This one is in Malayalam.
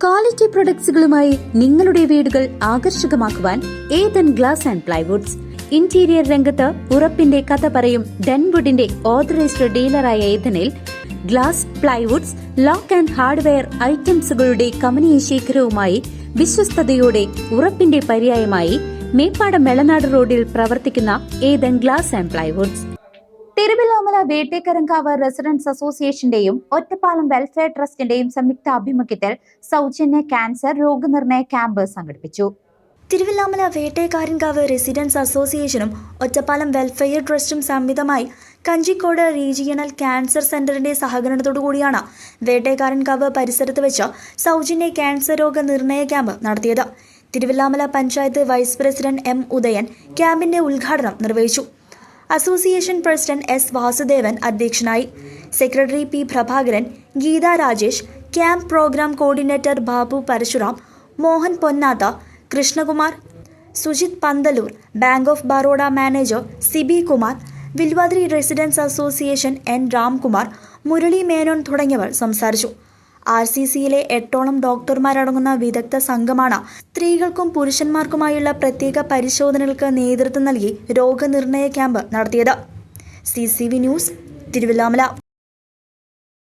ക്വാളിറ്റി പ്രൊഡക്ട്സുകളുമായി നിങ്ങളുടെ വീടുകൾ ആകർഷകമാക്കുവാൻ Ethan glass and plywoods. Interior രംഗത്ത് ഉറപ്പിന്റെ കഥ പറയും ഡെൻവുഡിന്റെ ഓതറൈസ്ഡ് ഡീലറായ ഏതനിൽ glass, plywoods, lock and hardware ഐറ്റംസുകളുടെ കമനീയ ശേഖരവുമായി വിശ്വസ്തയോടെ ഉറപ്പിന്റെ പര്യായമായി മേപ്പാടം മെളനാട് റോഡിൽ പ്രവർത്തിക്കുന്ന Ethan glass and plywoods. Thiruvallamala Vettekkarankavu residence അസോസിയേഷന്റെയും ഒറ്റപ്പാലം വെൽഫെയർ ട്രസ്റ്റിന്റെയും സംയുക്ത ആഭിമുഖ്യത്തിൽ സൗജന്യ ക്യാൻസർ രോഗനിർണയ ക്യാമ്പ് സംഘടിപ്പിച്ചു. തിരുവല്ലാമല വേട്ടേക്കാരൻകാവ് റെസിഡൻസ് അസോസിയേഷനും ഒറ്റപ്പാലം വെൽഫെയർ ട്രസ്റ്റും സംയുക്തമായി കഞ്ചിക്കോട് റീജിയണൽ ക്യാൻസർ സെന്ററിന്റെ സഹകരണത്തോടുകൂടിയാണ് വേട്ടേക്കാരൻകാവ് പരിസരത്ത് വെച്ച് സൗജന്യ ക്യാൻസർ രോഗ നിർണയ ക്യാമ്പ് നടത്തിയത്. Thiruvallamala panchayat vice president M Udayan ക്യാമ്പിന്റെ ഉദ്ഘാടനം നിർവഹിച്ചു. അസോസിയേഷൻ പ്രസിഡന്റ് എസ് വാസുദേവൻ അധ്യക്ഷനായി. Secretary P Prabhakaran, Geetha Rajesh, camp programme coordinator Babu Parasuram, Mohan Ponnatha, Krishnakumar, Sujith Panthalur, bank of Baroda manager Siby Kumar, Vilvadri residence association N Ramkumar, Murali Menon തുടങ്ങിയവർ സംസാരിച്ചു. RCCയിലെ 8ഓളം ഡോക്ടർമാരടങ്ങുന്ന വിദഗ്ധ സംഘമാണ് സ്ത്രീകൾക്കും പുരുഷന്മാർക്കുമായുള്ള പ്രത്യേക പരിശോധനകൾക്ക് നേതൃത്വം നൽകി രോഗനിർണയ ക്യാമ്പ് നടത്തിയത്. CCV news, Thiruvallamala.